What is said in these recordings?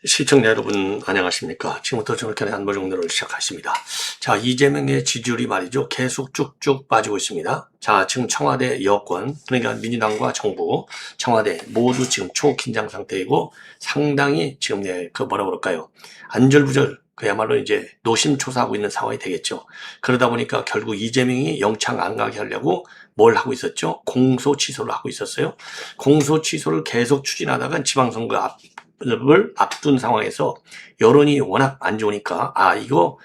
시청자 여러분 안녕하십니까. 지금부터 저녁견의 안보정리를 시작하십니다. 자, 이재명의 지지율이 말이죠. 계속 쭉쭉 빠지고 있습니다. 자, 지금 청와대 여권, 그러니까 민주당과 정부, 청와대 모두 지금 초긴장 상태이고 상당히 지금 뭐라 그럴까요. 안절부절 그야말로 이제 노심초사하고 있는 상황이 되겠죠. 그러다 보니까 결국 이재명이 영창 안 가게 하려고 뭘 하고 있었죠? 공소 취소를 하고 있었어요. 공소 취소를 계속 추진하다가 지방선거 을 앞둔 상황에서 여론이 워낙 안 좋으니까 이거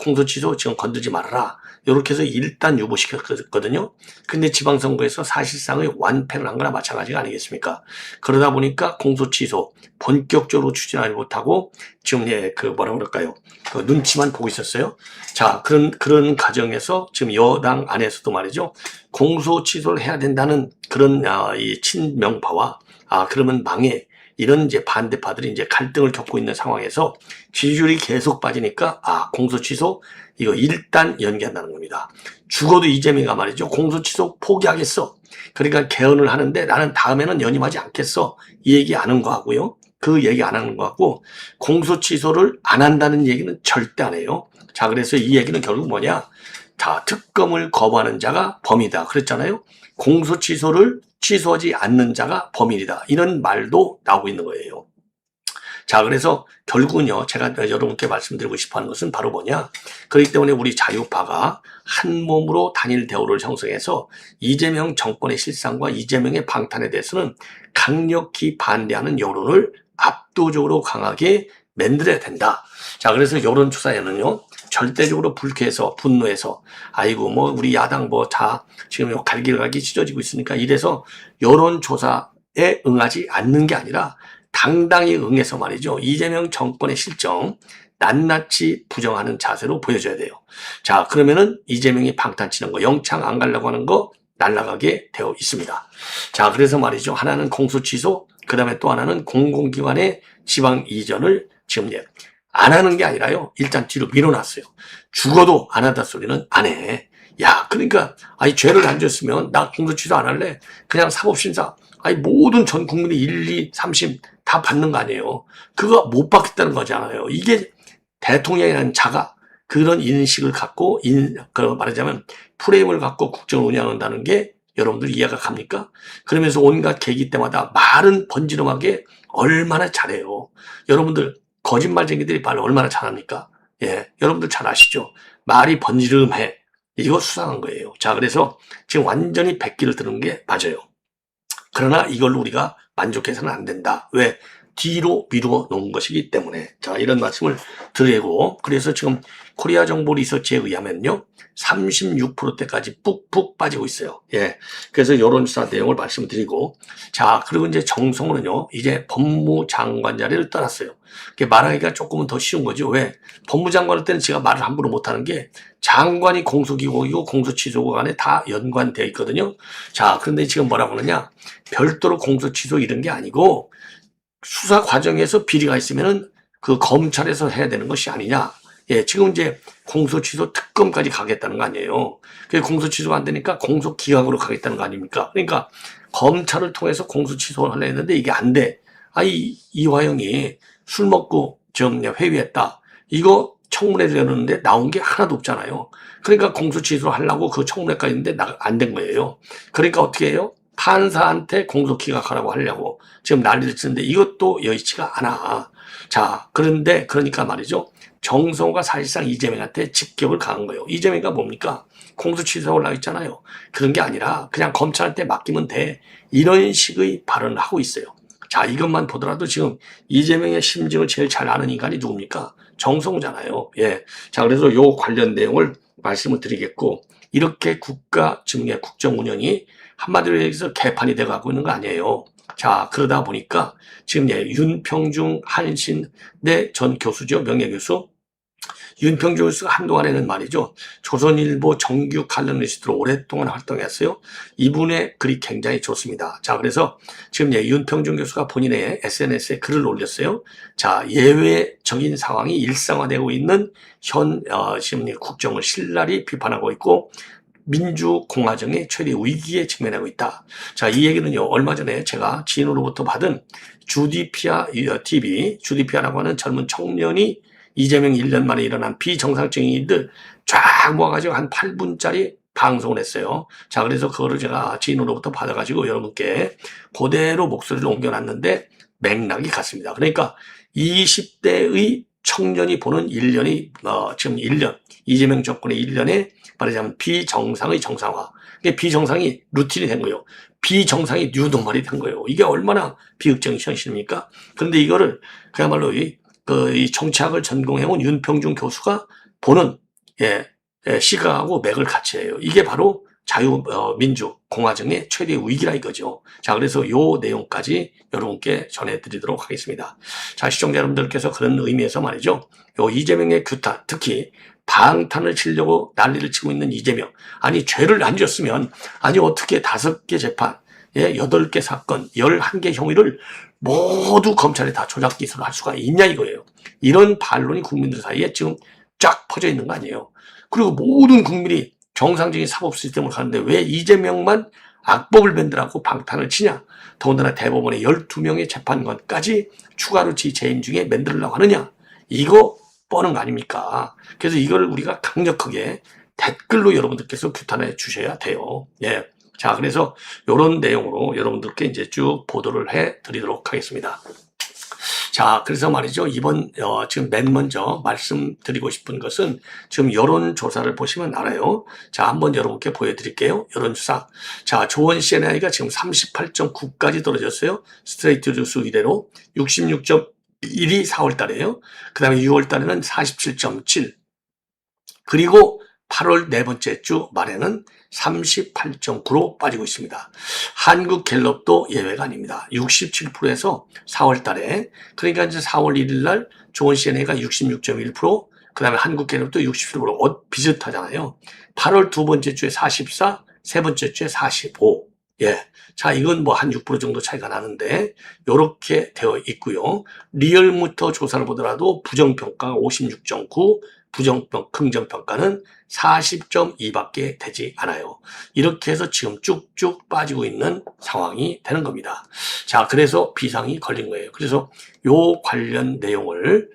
공소 취소 지금 건들지 말아라 이렇게 해서 일단 유보시켰거든요. 근데 지방선거에서 사실상의 완패를 한 거나 마찬가지가 아니겠습니까? 그러다 보니까 공소 취소 본격적으로 추진하지 못하고 지금 뭐라 그럴까요? 그 눈치만 보고 있었어요. 자, 그런 과정에서 지금 여당 안에서도 말이죠. 공소 취소를 해야 된다는 그런 이 친명파와 그러면 망해 이런 이제 반대파들이 이제 갈등을 겪고 있는 상황에서 지지율이 계속 빠지니까 공소 취소 이거 일단 연기한다는 겁니다. 죽어도 이재명이가 말이죠. 공소 취소 포기하겠어. 그러니까 개헌을 하는데 나는 다음에는 연임하지 않겠어. 이 얘기 안 한 거 하고요. 그 얘기 안 하는 거 같고 공소 취소를 안 한다는 얘기는 절대 안 해요. 자, 그래서 이 얘기는 결국 뭐냐? 자, 특검을 거부하는 자가 범이다. 그랬잖아요. 공소 취소를 취소하지 않는 자가 범인이다. 이런 말도 나오고 있는 거예요. 자, 그래서 결국은요, 제가 여러분께 말씀드리고 싶어 하는 것은 바로 뭐냐. 그렇기 때문에 우리 자유파가 한 몸으로 단일 대우를 형성해서 이재명 정권의 실상과 이재명의 방탄에 대해서는 강력히 반대하는 여론을 압도적으로 강하게 만들어야 된다. 자, 그래서 여론조사에는요, 절대적으로 불쾌해서 분노해서 아이고 우리 야당 다 지금 갈길각이 찢어지고 있으니까 이래서 여론조사에 응하지 않는 게 아니라 당당히 응해서 말이죠. 이재명 정권의 실정 낱낱이 부정하는 자세로 보여줘야 돼요. 자, 그러면은 이재명이 방탄치는 거, 영창 안 가려고 하는 거 날아가게 되어 있습니다. 자, 그래서 말이죠. 하나는 공소 취소, 그 다음에 또 하나는 공공기관의 지방 이전을 지금 안 하는 게 아니라요. 일단 뒤로 밀어놨어요. 죽어도 안 한다 소리는 안 해. 야, 그러니까 죄를 안 졌으면 나 공소 취소 안 할래. 그냥 사법심사. 모든 전 국민이 1, 2, 3심 다 받는 거 아니에요. 그거 못 받겠다는 거잖아요. 이게 대통령이라는 자가 그런 인식을 갖고 말하자면 프레임을 갖고 국정을 운영한다는 게 여러분들 이해가 갑니까? 그러면서 온갖 계기 때마다 말은 번지름하게 얼마나 잘해요. 여러분들 거짓말쟁이들이 말 얼마나 잘합니까? 예, 여러분들 잘 아시죠? 말이 번지름해. 이거 수상한 거예요. 자, 그래서 지금 완전히 백기를 드는 게 맞아요. 그러나 이걸로 우리가 만족해서는 안 된다. 왜? 뒤로 미루어 놓은 것이기 때문에. 자, 이런 말씀을 드리고, 그래서 지금 코리아 정보 리서치에 의하면요, 36%대까지 푹푹 빠지고 있어요. 예. 그래서 여론조사 내용을 말씀드리고, 자, 그리고 이제 정성호는요, 이제 법무장관 자리를 떠났어요. 말하기가 조금은 더 쉬운 거죠. 왜? 법무장관 할 때는 제가 말을 함부로 못하는 게 장관이 공소기록이고 공소취소 간에 다 연관되어 있거든요. 자, 그런데 지금 뭐라고 하느냐? 별도로 공소취소 이런 게 아니고 수사 과정에서 비리가 있으면은 그 검찰에서 해야 되는 것이 아니냐. 예, 지금 이제 공소취소 특검까지 가겠다는 거 아니에요. 그 공소취소가 안 되니까 공소기각으로 가겠다는 거 아닙니까? 그러니까 검찰을 통해서 공소취소를 하려 했는데 이게 안 돼. 이화영이 술 먹고 좀 회유했다. 이거 청문회 되는데 나온 게 하나도 없잖아요. 그러니까 공소취소를 하려고 그 청문회까지 했는데 안 된 거예요. 그러니까 어떻게 해요? 판사한테 공소기각하라고 하려고 지금 난리를 치는데 이것도 여의치가 않아. 자, 그러니까 말이죠. 정성호가 사실상 이재명한테 직격을 가한 거예요. 이재명이가 뭡니까? 공소취소 올라가 있잖아요. 그런 게 아니라 그냥 검찰한테 맡기면 돼. 이런 식의 발언을 하고 있어요. 자, 이것만 보더라도 지금 이재명의 심정을 제일 잘 아는 인간이 누굽니까? 정성호잖아요. 예. 자, 그래서 요 관련 내용을 말씀을 드리겠고, 이렇게 국가 증의 국정 운영이 한마디로 얘기해서 개판이 돼가고 있는 거 아니에요. 자, 그러다 보니까 지금 윤평중 한신대 전 교수죠. 명예교수. 윤평중 교수가 한동안에는 말이죠. 조선일보 정규 칼럼니스트로 오랫동안 활동했어요. 이분의 글이 굉장히 좋습니다. 자, 그래서 지금 윤평중 교수가 본인의 SNS에 글을 올렸어요. 자, 예외적인 상황이 일상화되고 있는 지금 국정을 신랄히 비판하고 있고 민주공화정의 최대 위기에 직면하고 있다. 자, 이 얘기는요, 얼마 전에 제가 지인으로부터 받은 주디피아 TV, 주디피아라고 하는 젊은 청년이 이재명 1년 만에 일어난 비정상적인 일들 쫙 모아가지고 한 8분짜리 방송을 했어요. 자, 그래서 그거를 제가 지인으로부터 받아가지고 여러분께 그대로 목소리를 옮겨놨는데 맥락이 같습니다. 그러니까 20대의 청년이 보는 1년이, 지금 1년, 이재명 정권의 1년에 말하자면 비정상의 정상화. 이게 비정상이 루틴이 된 거예요. 비정상이 뉴노멀이 된 거예요. 이게 얼마나 비극적인 현실입니까? 그런데 이거를 그야말로 이 정치학을 전공해온 윤평준 교수가 보는, 시각하고 맥을 같이 해요. 이게 바로 자유민주 공화정의 최대 위기라 이거죠. 자, 그래서 요 내용까지 여러분께 전해드리도록 하겠습니다. 자, 시청자 여러분들께서 그런 의미에서 말이죠. 요 이재명의 규탄, 특히 방탄을 치려고 난리를 치고 있는 이재명. 아니, 죄를 안 졌으면, 아니, 어떻게 5개 재판, 8개 사건, 11개 형의를 모두 검찰에 다 조작 기소를 할 수가 있냐 이거예요. 이런 반론이 국민들 사이에 지금 쫙 퍼져 있는 거 아니에요. 그리고 모든 국민이 정상적인 사법 시스템을 가는데 왜 이재명만 악법을 만들라고 방탄을 치냐. 더군다나 대법원의 12명의 재판관까지 추가로 재임 중에 만들려고 하느냐. 이거 뻔한 거 아닙니까? 그래서 이걸 우리가 강력하게 댓글로 여러분들께서 규탄해 주셔야 돼요. 예. 자, 그래서 이런 내용으로 여러분들께 이제 쭉 보도를 해 드리도록 하겠습니다. 자, 그래서 말이죠. 이번, 지금 맨 먼저 말씀드리고 싶은 것은 지금 여론조사를 보시면 알아요. 자, 한번 여러분께 보여드릴게요. 여론조사. 자, 조원 CNI가 지금 38.9까지 떨어졌어요. 스트레이트 뉴스 이대로. 66.1이 4월 달에요. 그 다음에 6월 달에는 47.7. 그리고 8월 네 번째 주 말에는 38.9로 빠지고 있습니다. 한국갤럽도 예외가 아닙니다. 67%에서 4월 달에, 그러니까 이제 4월 1일 날 조원 CNA가 66.1%, 그 다음에 한국갤럽도 67%, 비슷하잖아요. 8월 두 번째 주에 44, 세 번째 주에 45. 예. 자, 이건 뭐 한 6% 정도 차이가 나는데, 요렇게 되어 있고요. 리얼미터 조사를 보더라도 부정평가가 56.9, 긍정평가는 40.2밖에 되지 않아요. 이렇게 해서 지금 쭉쭉 빠지고 있는 상황이 되는 겁니다. 자, 그래서 비상이 걸린 거예요. 그래서 요 관련 내용을,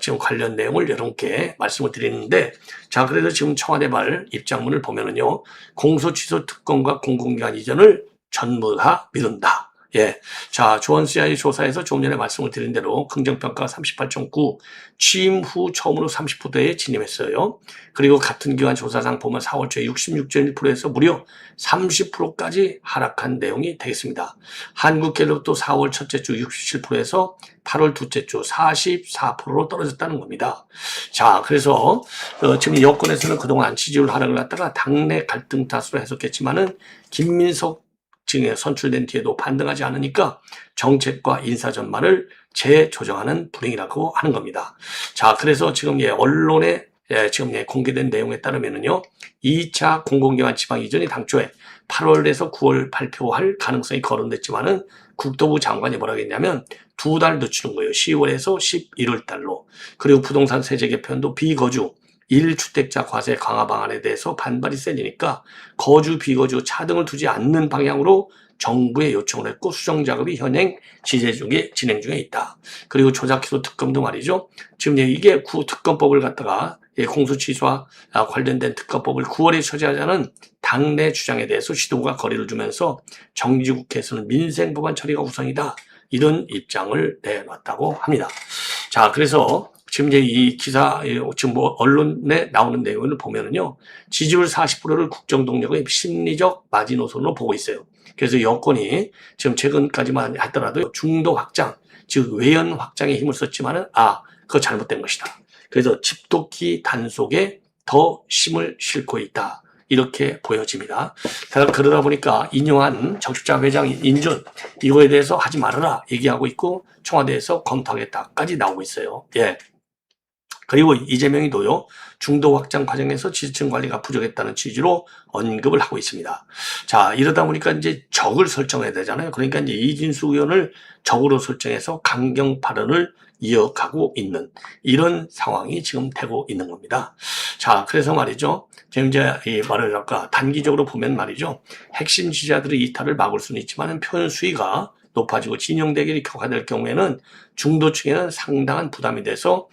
지금 관련 내용을 여러분께 말씀을 드리는데, 자, 그래서 지금 청와대발 입장문을 보면은요, 공소 취소 특검과 공공기관 이전을 전부 다 미룬다. 예. 자, 조원 CIA 조사에서 조금 전에 말씀을 드린 대로 긍정평가가 38.9, 취임 후 처음으로 30%에 진입했어요. 그리고 같은 기관 조사상 보면 4월 초에 66.1%에서 무려 30%까지 하락한 내용이 되겠습니다. 한국갤럽도 4월 첫째 주 67%에서 8월 둘째 주 44%로 떨어졌다는 겁니다. 자, 그래서 지금 여권에서는 그동안 지지율 하락을 갖다가 당내 갈등 탓으로 해석했지만은 김민석 층에 선출된 뒤에도 반등하지 않으니까 정책과 인사 전말을 재조정하는 분위기라고 하는 겁니다. 자, 그래서 지금 언론에 지금 공개된 내용에 따르면은요, 2차 공공기관 지방 이전이 당초에 8월에서 9월 발표할 가능성이 거론됐지만은 국토부 장관이 뭐라고 했냐면 2달 늦추는 거예요. 10월에서 11월 달로. 그리고 부동산 세제 개편도 비거주 1주택자 과세 강화 방안에 대해서 반발이 세지니까 거주, 비거주, 차등을 두지 않는 방향으로 정부에 요청을 했고 수정 작업이 현행 진행 중에 있다. 그리고 조작기소 특검도 말이죠. 지금 이게 특검법을 갖다가 공소취소와 관련된 특검법을 9월에 처리하자는 당내 주장에 대해서 시도가 거리를 두면서 정기국회에서는 민생법안 처리가 우선이다. 이런 입장을 내놨다고 합니다. 자, 그래서 지금 이제 이 기사, 지금 언론에 나오는 내용을 보면은요, 지지율 40%를 국정동력의 심리적 마지노선으로 보고 있어요. 그래서 여권이 지금 최근까지만 하더라도 중도 확장, 즉 외연 확장에 힘을 썼지만은, 그거 잘못된 것이다. 그래서 집도끼 단속에 더 힘을 싣고 있다. 이렇게 보여집니다. 그러다 보니까 인용한 적십자 회장 인준, 이거에 대해서 하지 말아라 얘기하고 있고, 청와대에서 검토하겠다까지 나오고 있어요. 예. 그리고 이재명이도요, 중도 확장 과정에서 지지층 관리가 부족했다는 취지로 언급을 하고 있습니다. 자, 이러다 보니까 이제 적을 설정해야 되잖아요. 그러니까 이제 이진수 의원을 적으로 설정해서 강경 발언을 이어가고 있는 이런 상황이 지금 되고 있는 겁니다. 자, 그래서 말이죠. 지금 이제 이 말을 할까 단기적으로 보면 말이죠. 핵심 지지자들의 이탈을 막을 수는 있지만 표현 수위가 높아지고 진영 대결이 격화될 경우에는 중도층에는 상당한 부담이 돼서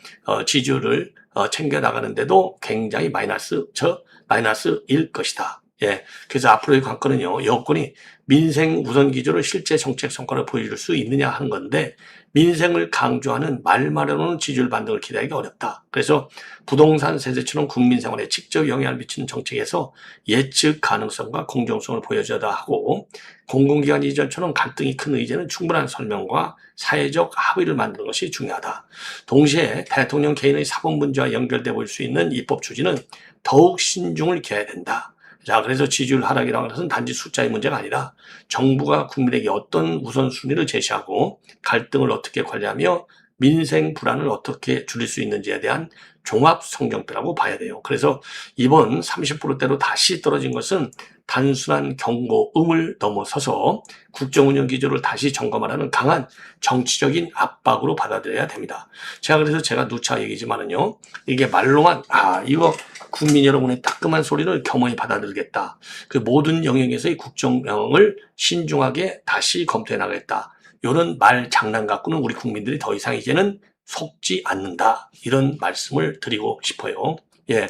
지지율을 챙겨 나가는데도 굉장히 마이너스일 것이다. 예, 그래서 앞으로의 관건은요, 여권이 민생 우선 기조로 실제 정책 성과를 보여줄 수 있느냐 하는 건데, 민생을 강조하는 말만으로는 지지율 반등을 기대하기가 어렵다. 그래서 부동산 세제처럼 국민 생활에 직접 영향을 미치는 정책에서 예측 가능성과 공정성을 보여줘야 하고, 공공기관 이전처럼 갈등이 큰 의제는 충분한 설명과 사회적 합의를 만드는 것이 중요하다. 동시에 대통령 개인의 사법 문제와 연결돼 보일 수 있는 입법 추진은 더욱 신중을 기해야 된다. 자, 그래서 지지율 하락이라는 것은 단지 숫자의 문제가 아니라 정부가 국민에게 어떤 우선순위를 제시하고 갈등을 어떻게 관리하며 민생 불안을 어떻게 줄일 수 있는지에 대한 종합 성정표라고 봐야 돼요. 그래서 이번 30%대로 다시 떨어진 것은 단순한 경고음을 넘어서서 국정운영 기조를 다시 점검하라는 강한 정치적인 압박으로 받아들여야 됩니다. 그래서 제가 누차 얘기지만은요, 이게 말로만 이거 국민 여러분의 따끔한 소리를 겸허히 받아들이겠다. 그 모든 영역에서의 국정을 신중하게 다시 검토해 나가겠다. 이런 말 장난 갖고는 우리 국민들이 더 이상 이제는 속지 않는다. 이런 말씀을 드리고 싶어요. 예.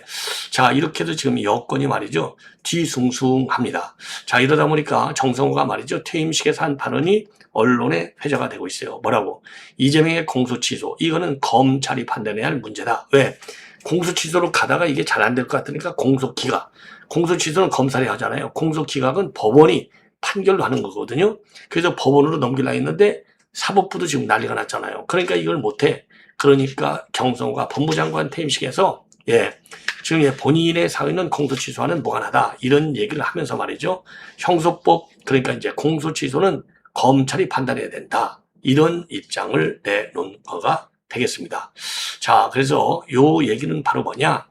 자, 이렇게 해도 지금 여건이 말이죠. 뒤숭숭합니다. 자, 이러다 보니까 정성호가 말이죠. 퇴임식에서 한 발언이 언론에 회자가 되고 있어요. 뭐라고? 이재명의 공소 취소. 이거는 검찰이 판단해야 할 문제다. 왜? 공소 취소로 가다가 이게 잘 안 될 것 같으니까 공소 기각. 공소 취소는 검찰이 하잖아요. 공소 기각은 법원이 판결로 하는 거거든요. 그래서 법원으로 넘기려 했는데 사법부도 지금 난리가 났잖아요. 그러니까 이걸 못해. 그러니까 경성호가 법무장관 퇴임식에서 지금 본인의 사의는 공소 취소와는 무관하다. 이런 얘기를 하면서 말이죠. 형소법, 그러니까 이제 공소 취소는 검찰이 판단해야 된다. 이런 입장을 내놓은 거가 되겠습니다. 자, 그래서 요 얘기는 바로 뭐냐?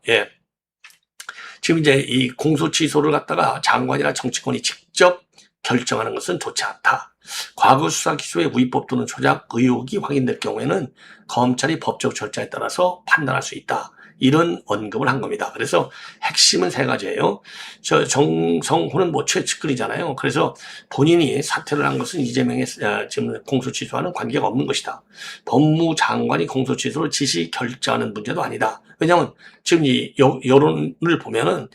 지금 이제 이 공소 취소를 갖다가 장관이나 정치권이 직접 결정하는 것은 좋지 않다. 과거 수사 기소의 위법 또는 조작 의혹이 확인될 경우에는 검찰이 법적 절차에 따라서 판단할 수 있다. 이런 언급을 한 겁니다. 그래서 핵심은 세 가지예요. 정성호는 최측근이잖아요. 그래서 본인이 사퇴를 한 것은 이재명의 지금 공소 취소와는 관계가 없는 것이다. 법무장관이 공소 취소를 지시 결정하는 문제도 아니다. 왜냐하면 지금 이 여론을 보면은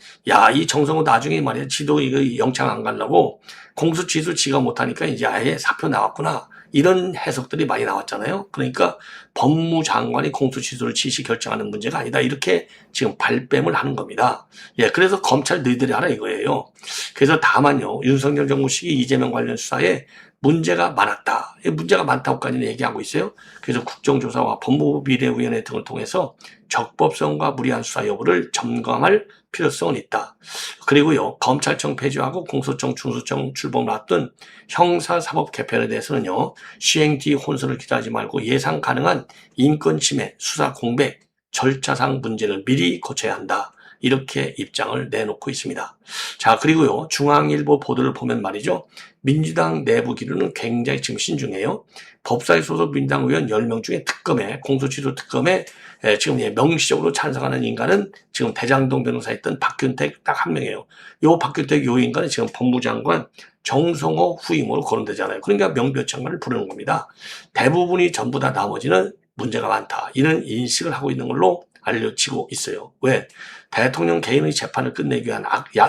이 정성호 나중에 말이야 지도 이거 영창 안 가려고 공소 취소 지가 못하니까 이제 아예 사표 나왔구나. 이런 해석들이 많이 나왔잖아요. 그러니까 법무장관이 공소 취소를 지시 결정하는 문제가 아니다. 이렇게 지금 발뺌을 하는 겁니다. 그래서 검찰 너희들이 하라 이거예요. 그래서 다만요, 윤석열 정부 시기 이재명 관련 수사에 문제가 많았다. 문제가 많다고까지는 얘기하고 있어요. 그래서 국정조사와 법무비례위원회 등을 통해서 적법성과 무리한 수사 여부를 점검할 필요성은 있다. 그리고요, 검찰청 폐지하고 공소청, 중수청 출범을 앞둔 형사사법 개편에 대해서는요, 시행 뒤 혼선을 기대하지 말고 예상 가능한 인권 침해, 수사 공백, 절차상 문제를 미리 고쳐야 한다. 이렇게 입장을 내놓고 있습니다. 자, 그리고요, 중앙일보 보도를 보면 말이죠. 민주당 내부 기류는 굉장히 지금 신중해요. 법사위 소속 민주당 의원 10명 중에 공소취소 특검에 지금 명시적으로 찬성하는 인간은 지금 대장동 변호사였던 박균택 딱 한 명이에요. 요 박균택 요 인간은 지금 법무장관 정성호 후임으로 거론되잖아요. 그러니까 명백장관을 부르는 겁니다. 대부분이 전부 다 나머지는 문제가 많다. 이런 인식을 하고 있는 걸로 알려지고 있어요. 왜? 대통령 개인의 재판을 끝내기 위한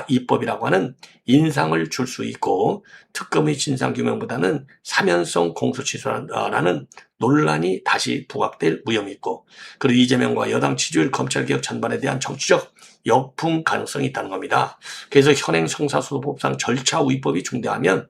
입법이라고 하는 인상을 줄 수 있고 특검의 진상규명보다는 사면성 공소취소라는 논란이 다시 부각될 위험이 있고 그리고 이재명과 여당 지지율 검찰개혁 전반에 대한 정치적 역풍 가능성이 있다는 겁니다. 그래서 현행 형사소송법상 절차 위법이 중대하면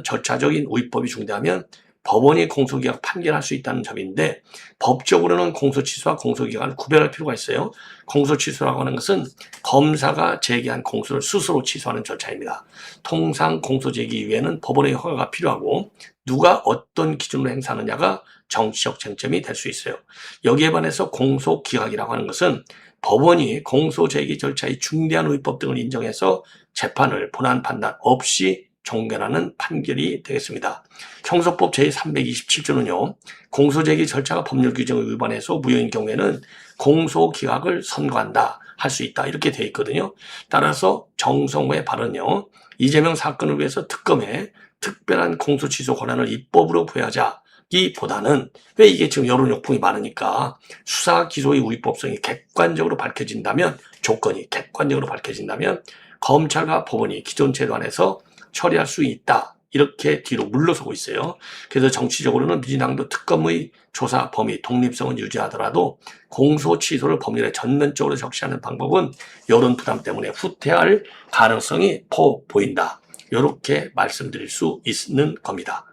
절차적인 위법이 중대하면 법원이 공소기각 판결할 수 있다는 점인데 법적으로는 공소취소와 공소기각을 구별할 필요가 있어요. 공소취소라고 하는 것은 검사가 제기한 공소를 스스로 취소하는 절차입니다. 통상 공소 제기 이후에는 법원의 허가가 필요하고 누가 어떤 기준으로 행사하느냐가 정치적 쟁점이 될 수 있어요. 여기에 반해서 공소기각이라고 하는 것은 법원이 공소 제기 절차의 중대한 위법 등을 인정해서 재판을 본안 판단 없이 종결하는 판결이 되겠습니다. 형소법 제327조는요. 공소제기 절차가 법률 규정을 위반해서 무효인 경우에는 공소기각을 선고한다, 할 수 있다 이렇게 되어 있거든요. 따라서 정성호의 발언요. 이재명 사건을 위해서 특검에 특별한 공소취소 권한을 입법으로 부여하자기보다는 왜 이게 지금 여론 욕풍이 많으니까 수사 기소의 위법성이 객관적으로 밝혀진다면 조건이 객관적으로 밝혀진다면 검찰과 법원이 기존 제도 안에서 처리할 수 있다. 이렇게 뒤로 물러서고 있어요. 그래서 정치적으로는 민주당도 특검의 조사 범위, 독립성은 유지하더라도 공소 취소를 법률에 전면적으로 적시하는 방법은 여론 부담 때문에 후퇴할 가능성이 보인다. 이렇게 말씀드릴 수 있는 겁니다.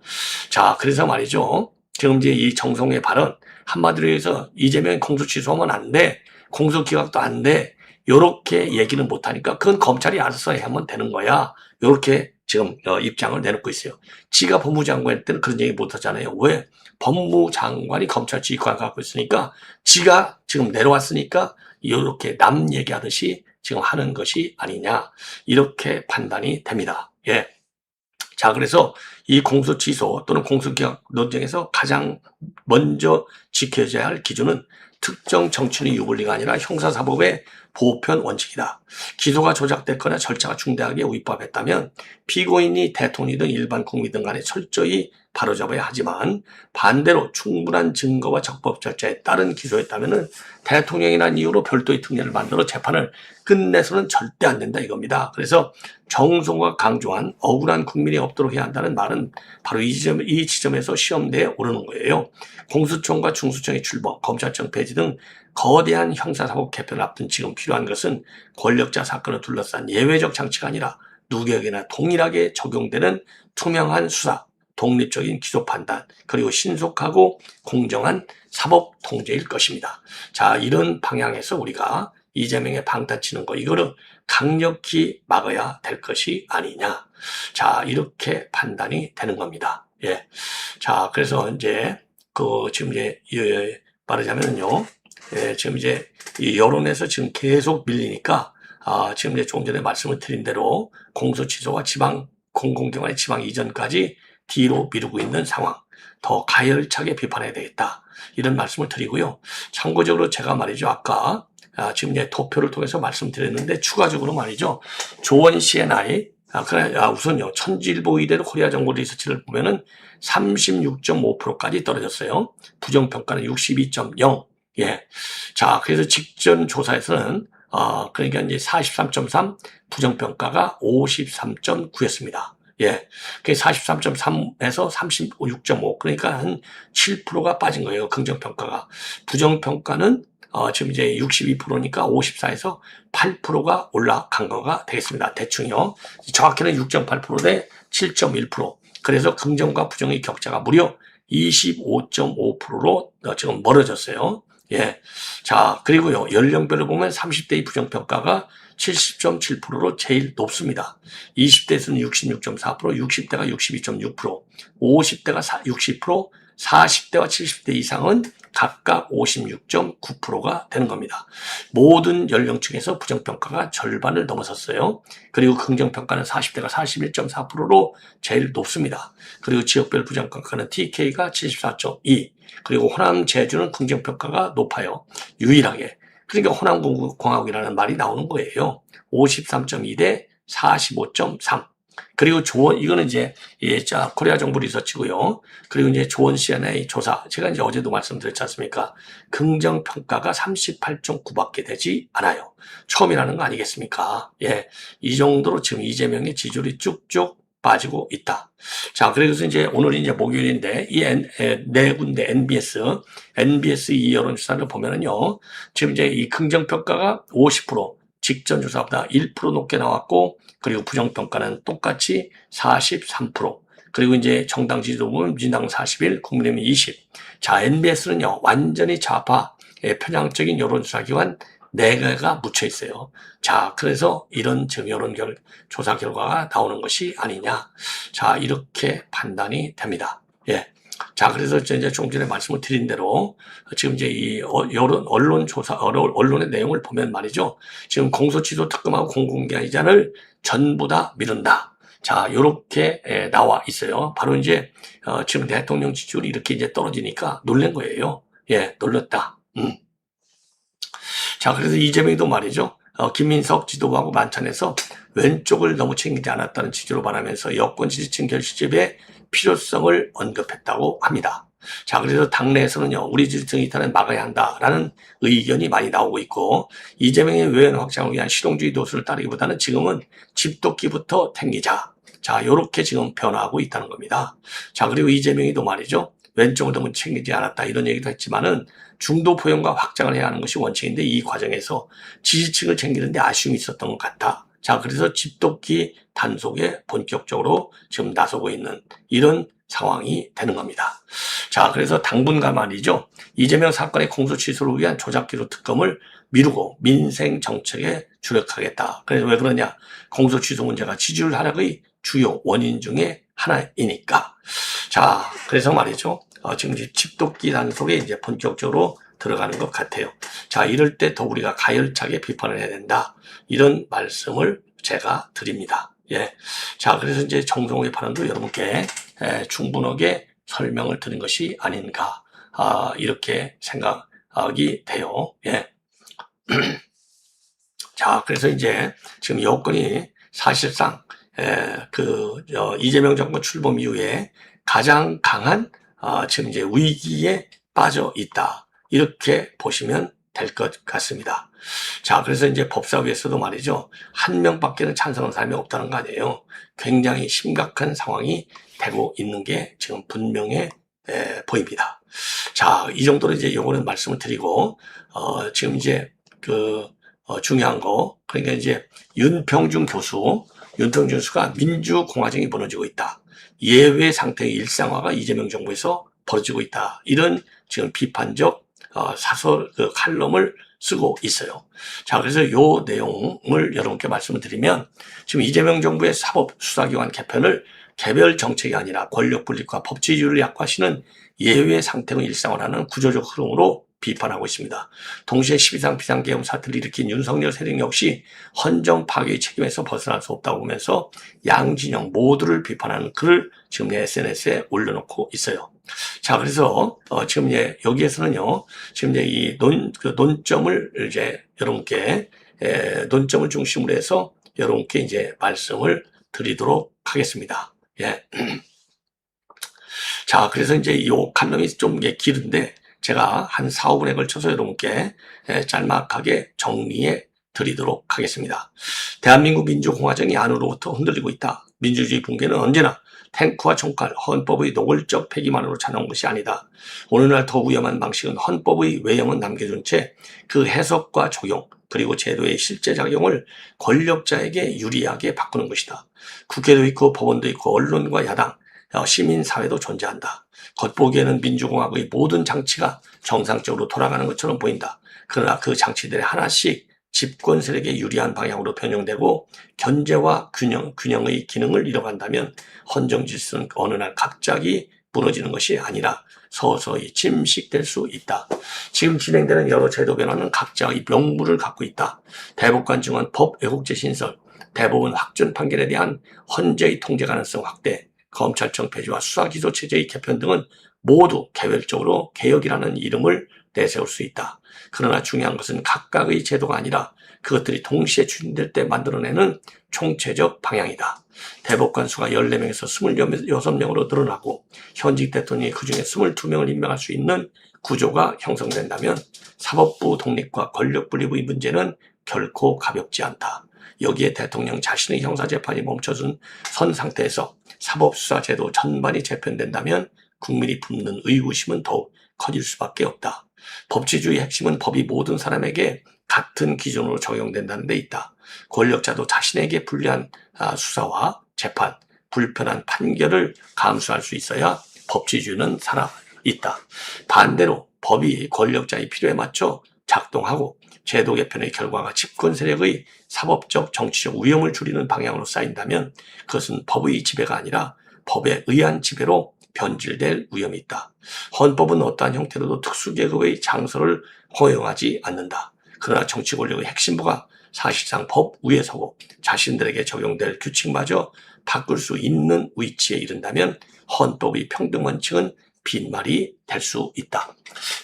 자, 그래서 말이죠. 지금 이제 이 정성의 발언 한마디로 해서 이재명 공소 취소하면 안 돼. 공소 기각도 안 돼. 이렇게 얘기는 못하니까 그건 검찰이 알아서 하면 되는 거야. 이렇게 지금 입장을 내놓고 있어요. 지가 법무장관일 때는 그런 얘기 못하잖아요. 왜? 법무장관이 검찰 지휘권을 갖고 있으니까 지가 지금 내려왔으니까 이렇게 남 얘기하듯이 지금 하는 것이 아니냐 이렇게 판단이 됩니다. 예. 자, 그래서 이 공소 취소 또는 공소기각 논쟁에서 가장 먼저 지켜져야 할 기준은 특정 정치인의 유불리가 아니라 형사사법의 보편 원칙이다. 기소가 조작됐거나 절차가 중대하게 위법했다면 피고인이 대통령이든 일반 국민 등 간에 철저히 바로잡아야 하지만 반대로 충분한 증거와 적법 절차에 따른 기소였다면 대통령이라는 이유로 별도의 특례를 만들어 재판을 끝내서는 절대 안 된다 이겁니다. 그래서 정성과 강조한 억울한 국민이 없도록 해야 한다는 말은 바로 이 지점에서 시험대에 오르는 거예요. 공수처과 중수청의 출범, 검찰청 폐지 등 거대한 형사사법 개편을 앞둔 지금 필요한 것은 권력자 사건을 둘러싼 예외적 장치가 아니라 누구에게나 동일하게 적용되는 투명한 수사, 독립적인 기소 판단, 그리고 신속하고 공정한 사법 통제일 것입니다. 자, 이런 방향에서 우리가 이재명의 방탄 치는 거 이거를 강력히 막아야 될 것이 아니냐. 자, 이렇게 판단이 되는 겁니다. 예. 자, 그래서 이제 지금 이제 말하자면요. 예, 지금 이제 이 여론에서 지금 계속 밀리니까 지금 이제 조금 전에 말씀을 드린 대로 공소 취소와 지방 공공기관의 지방 이전까지 뒤로 미루고 있는 상황. 더 가열차게 비판해야 되겠다. 이런 말씀을 드리고요. 참고적으로 제가 말이죠. 아까 지금 이제 도표를 통해서 말씀드렸는데 추가적으로 말이죠. 조원 CNI 우선요. 천지일보 의대로 코리아 정보 리서치를 보면은 36.5%까지 떨어졌어요. 부정평가는 62.0. 예. 자, 그래서 직전 조사에서는 그러니까 이제 43.3, 부정평가가 53.9였습니다. 예. 그게 43.3에서 36.5. 그러니까 한 7%가 빠진 거예요. 긍정평가가. 부정평가는 지금 이제 62%니까 54에서 8%가 올라간 거가 되겠습니다. 대충요. 정확히는 6.8% 대 7.1%. 그래서 긍정과 부정의 격차가 무려 25.5%로 지금 멀어졌어요. 예. 자, 그리고요. 연령별로 보면 30대의 부정평가가 70.7%로 제일 높습니다. 20대에서는 66.4%, 60대가 62.6%, 50대가 60%, 40대와 70대 이상은 각각 56.9%가 되는 겁니다. 모든 연령층에서 부정평가가 절반을 넘어섰어요. 그리고 긍정평가는 40대가 41.4%로 제일 높습니다. 그리고 지역별 부정평가는 TK가 74.2, 그리고 호남 제주는 긍정평가가 높아요. 유일하게. 그러니까 호남공화국이라는 말이 나오는 거예요. 53.2 대 45.3. 그리고 이거는 이제, 코리아 정부 리서치고요. 그리고 이제 조원 CNI 조사. 제가 이제 어제도 말씀드렸지 않습니까? 긍정평가가 38.9밖에 되지 않아요. 처음이라는 거 아니겠습니까? 예. 이 정도로 지금 이재명의 지지율이 쭉쭉 빠지고 있다. 자, 그래서 이제 오늘이 이제 목요일인데, 네 군데 NBS 이 여론조사를 보면은요, 지금 이제 이 긍정평가가 50%, 직전 조사보다 1% 높게 나왔고, 그리고 부정평가는 똑같이 43%. 그리고 이제 정당 지지도 보면 민주당 41, 국민의힘 20. 자, NBS는요, 완전히 좌파 편향적인 여론조사기관 4개가 묻혀 있어요. 자, 그래서 이런 지금 조사 결과가 나오는 것이 아니냐. 자, 이렇게 판단이 됩니다. 예. 자, 그래서 이제 좀 전에 말씀을 드린 대로 지금 이제 이 언론의 내용을 보면 말이죠. 지금 공소취소 특검하고 공공기관이자를 전부 다 미룬다. 자, 요렇게 나와 있어요. 바로 이제 지금 대통령 지지율이 이렇게 이제 떨어지니까 놀란 거예요. 예, 놀랐다. 자, 그래서 이재명도 말이죠. 김민석 지도부하고 만찬에서 왼쪽을 너무 챙기지 않았다는 취지로 말하면서 여권 지지층 결집의 필요성을 언급했다고 합니다. 자, 그래서 당내에서는요, 우리 지지층 이탈은 막아야 한다라는 의견이 많이 나오고 있고, 이재명의 외연 확장을 위한 실용주의 도수를 따르기보다는 지금은 집도끼부터 탱기자. 자, 요렇게 지금 변화하고 있다는 겁니다. 자, 그리고 이재명이도 말이죠. 왼쪽을 너무 챙기지 않았다 이런 얘기도 했지만은 중도 포용과 확장을 해야 하는 것이 원칙인데 이 과정에서 지지층을 챙기는데 아쉬움이 있었던 것 같다. 자, 그래서 집도끼 단속에 본격적으로 지금 나서고 있는 이런 상황이 되는 겁니다. 자, 그래서 당분간 말이죠. 이재명 사건의 공소 취소를 위한 조작기로 특검을 미루고 민생 정책에 주력하겠다. 그래서 왜 그러냐? 공소 취소 문제가 지지율 하락의 주요 원인 중에 하나이니까. 자, 그래서 말이죠. 지금 이제 집도끼 단속에 이제 본격적으로 들어가는 것 같아요. 자, 이럴 때 더 우리가 가열차게 비판을 해야 된다. 이런 말씀을 제가 드립니다. 예. 자, 그래서 이제 정성호의 발언도 여러분께 충분하게 설명을 드린 것이 아닌가. 이렇게 생각이 돼요. 예. 자, 그래서 이제 지금 여건이 사실상 이재명 정부 출범 이후에 가장 강한 지금 이제 위기에 빠져 있다. 이렇게 보시면 될 것 같습니다. 자, 그래서 이제 법사위에서도 말이죠. 한 명밖에는 찬성하는 사람이 없다는 거 아니에요. 굉장히 심각한 상황이 되고 있는 게 지금 분명해 보입니다. 자, 이 정도로 이제 요거는 말씀을 드리고, 지금 이제 중요한 거, 그러니까 이제 윤평준 교수가 민주공화정이 무너지고 있다. 예외 상태의 일상화가 이재명 정부에서 벌어지고 있다. 이런 지금 비판적 사설 칼럼을 쓰고 있어요. 자, 그래서 요 내용을 여러분께 말씀을 드리면 지금 이재명 정부의 사법 수사기관 개편을 개별 정책이 아니라 권력 분립과 법치주의를 약화시키는 예외 상태의 일상화라는 구조적 흐름으로 비판하고 있습니다. 동시에 12상 비상계엄 사태를 일으킨 윤석열 세력 역시 헌정 파괴의 책임에서 벗어날 수 없다고 보면서 양진영 모두를 비판하는 글을 지금 SNS에 올려놓고 있어요. 자, 그래서 지금 이제 여기에서는요, 지금 이제 이 논점을 이제 여러분께 논점을 중심으로 해서 여러분께 이제 말씀을 드리도록 하겠습니다. 예. 자, 그래서 이제 이 칼럼이 좀 길은데 제가 한 4, 5분에 걸쳐서 여러분께 짤막하게 정리해 드리도록 하겠습니다. 대한민국 민주공화정이 안으로부터 흔들리고 있다. 민주주의 붕괴는 언제나 탱크와 총칼, 헌법의 노골적 폐기만으로 찾아온 것이 아니다. 오늘날 더 위험한 방식은 헌법의 외형은 남겨둔 채 그 해석과 적용, 그리고 제도의 실제 작용을 권력자에게 유리하게 바꾸는 것이다. 국회도 있고 법원도 있고 언론과 야당, 시민사회도 존재한다. 겉보기에는 민주공화국의 모든 장치가 정상적으로 돌아가는 것처럼 보인다. 그러나 그 장치들이 하나씩 집권 세력에 유리한 방향으로 변형되고 견제와 균형의 기능을 잃어간다면 헌정 질서는 어느 날 갑자기 무너지는 것이 아니라 서서히 침식될 수 있다. 지금 진행되는 여러 제도 변화는 각자의 명분을 갖고 있다. 대법관 증언, 법 왜곡죄 신설, 대법원 확정 판결에 대한 헌재의 통제 가능성 확대, 검찰청 폐지와 수사기소 체제의 개편 등은 모두 개별적으로 개혁이라는 이름을 내세울 수 있다. 그러나 중요한 것은 각각의 제도가 아니라 그것들이 동시에 추진될 때 만들어내는 총체적 방향이다. 대법관 수가 14명에서 26명으로 늘어나고 현직 대통령이 그중에 22명을 임명할 수 있는 구조가 형성된다면 사법부 독립과 권력 분립의 문제는 결코 가볍지 않다. 여기에 대통령 자신의 형사재판이 멈춰준 선 상태에서 사법수사제도 전반이 재편된다면 국민이 품는 의구심은 더욱 커질 수밖에 없다. 법치주의 핵심은 법이 모든 사람에게 같은 기준으로 적용된다는 데 있다. 권력자도 자신에게 불리한 수사와 재판, 불편한 판결을 감수할 수 있어야 법치주의는 살아있다. 반대로 법이 권력자의 필요에 맞춰 작동하고 제도 개편의 결과가 집권 세력의 사법적 정치적 위험을 줄이는 방향으로 쌓인다면 그것은 법의 지배가 아니라 법에 의한 지배로 변질될 위험이 있다. 헌법은 어떠한 형태로도 특수계급의 장소를 허용하지 않는다. 그러나 정치 권력의 핵심부가 사실상 법 위에 서고 자신들에게 적용될 규칙마저 바꿀 수 있는 위치에 이른다면 헌법의 평등 원칙은 빈말이 될 수 있다.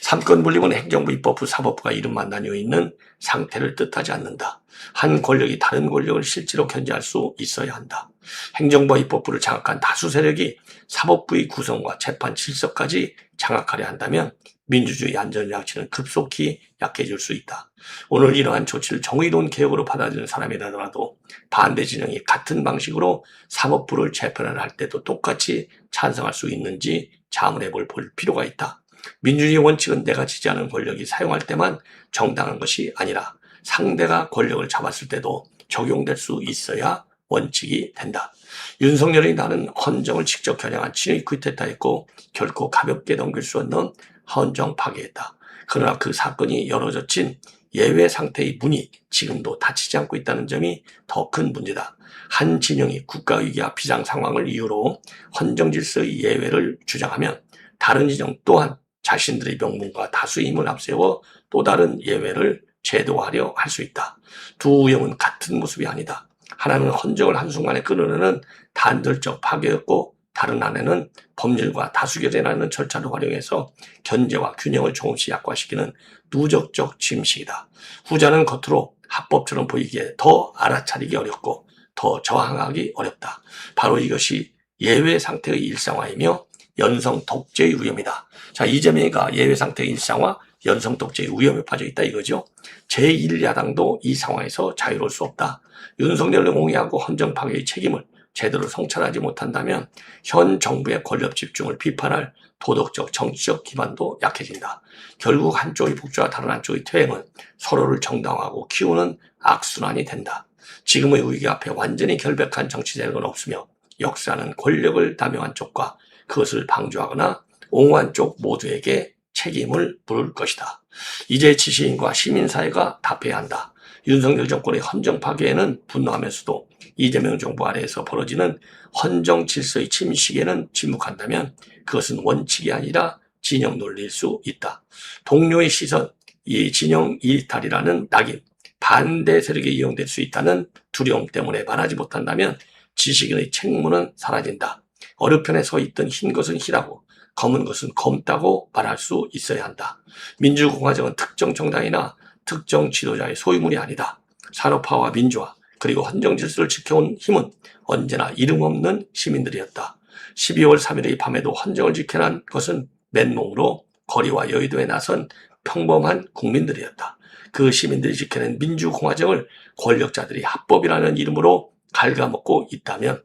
삼권 분립은 행정부, 입법부, 사법부가 이름만 나뉘어 있는 상태를 뜻하지 않는다. 한 권력이 다른 권력을 실제로 견제할 수 있어야 한다. 행정부와 입법부를 장악한 다수 세력이 사법부의 구성과 재판 질서까지 장악하려 한다면 민주주의 안전장치는 급속히 약해질 수 있다. 오늘 이러한 조치를 정의로운 개혁으로 받아들이는 사람이라더라도 반대 진영이 같은 방식으로 사법부를 재편을 할 때도 똑같이 찬성할 수 있는지 자문해 볼 필요가 있다. 민주주의 원칙은 내가 지지하는 권력이 사용할 때만 정당한 것이 아니라 상대가 권력을 잡았을 때도 적용될 수 있어야 원칙이 된다. 윤석열이 나는 헌정을 직접 겨냥한 친위 쿠데타했고 결코 가볍게 넘길 수 없는 헌정 파괴했다. 그러나 그 사건이 열어젖힌 예외 상태의 문이 지금도 닫히지 않고 있다는 점이 더 큰 문제다. 한 진영이 국가위기와 비상 상황을 이유로 헌정 질서의 예외를 주장하면 다른 진영 또한 자신들의 명분과 다수의 힘을 앞세워 또 다른 예외를 제도화하려 할 수 있다. 두 위험은 같은 모습이 아니다. 하나는 헌정을 한순간에 끊으려는 단절적 파괴였고 다른 한에는 법률과 다수결이라는 절차를 활용해서 견제와 균형을 조금씩 약화시키는 누적적 침식이다. 후자는 겉으로 합법처럼 보이기에 더 알아차리기 어렵고 더 저항하기 어렵다. 바로 이것이 예외 상태의 일상화이며 연성 독재의 위험이다. 자, 이재명이가 예외 상태의 일상화, 연성 독재의 위험에 빠져 있다 이거죠. 제1야당도 이 상황에서 자유로울 수 없다. 윤석열을 옹호하고 헌정 파괴의 책임을 제대로 성찰하지 못한다면 현 정부의 권력 집중을 비판할 도덕적, 정치적 기반도 약해진다. 결국 한쪽의 복주와 다른 한쪽의 퇴행은 서로를 정당화하고 키우는 악순환이 된다. 지금의 위기 앞에 완전히 결백한 정치 세력은 없으며 역사는 권력을 남용한 쪽과 그것을 방조하거나 옹호한 쪽 모두에게 책임을 물을 것이다. 이제 지식인과 시민사회가 답해야 한다. 윤석열 정권의 헌정 파괴에는 분노하면서도 이재명 정부 아래에서 벌어지는 헌정 질서의 침식에는 침묵한다면 그것은 원칙이 아니라 진영 논리일 수 있다. 동료의 시선, 이 진영 이탈이라는 낙인, 반대 세력에 이용될 수 있다는 두려움 때문에 말하지 못한다면 지식인의 책무는 사라진다. 어르편에 서 있던 흰 것은 희라고 검은 것은 검다고 말할 수 있어야 한다. 민주공화정은 특정 정당이나 특정 지도자의 소유물이 아니다. 산업화와 민주화 그리고 헌정 질서를 지켜온 힘은 언제나 이름 없는 시민들이었다. 12월 3일의 밤에도 헌정을 지켜난 것은 맨몸으로 거리와 여의도에 나선 평범한 국민들이었다. 그 시민들이 지켜낸 민주공화정을 권력자들이 합법이라는 이름으로 갉아먹고 있다면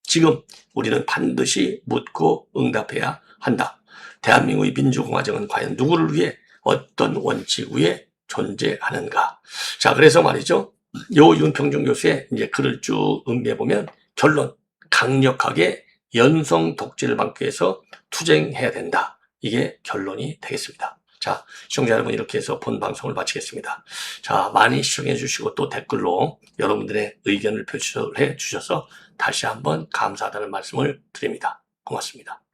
지금 우리는 반드시 묻고 응답해야 한다. 대한민국의 민주공화정은 과연 누구를 위해 어떤 원칙 위에 존재하는가. 자, 그래서 말이죠. 요 윤평중 교수의 이제 글을 쭉 음미해보면 결론, 강력하게 연성 독재를 막기 위해서 투쟁해야 된다. 이게 결론이 되겠습니다. 자, 시청자 여러분 이렇게 해서 본 방송을 마치겠습니다. 자, 많이 시청해 주시고 또 댓글로 여러분들의 의견을 표출해 주셔서 다시 한번 감사하다는 말씀을 드립니다. 고맙습니다.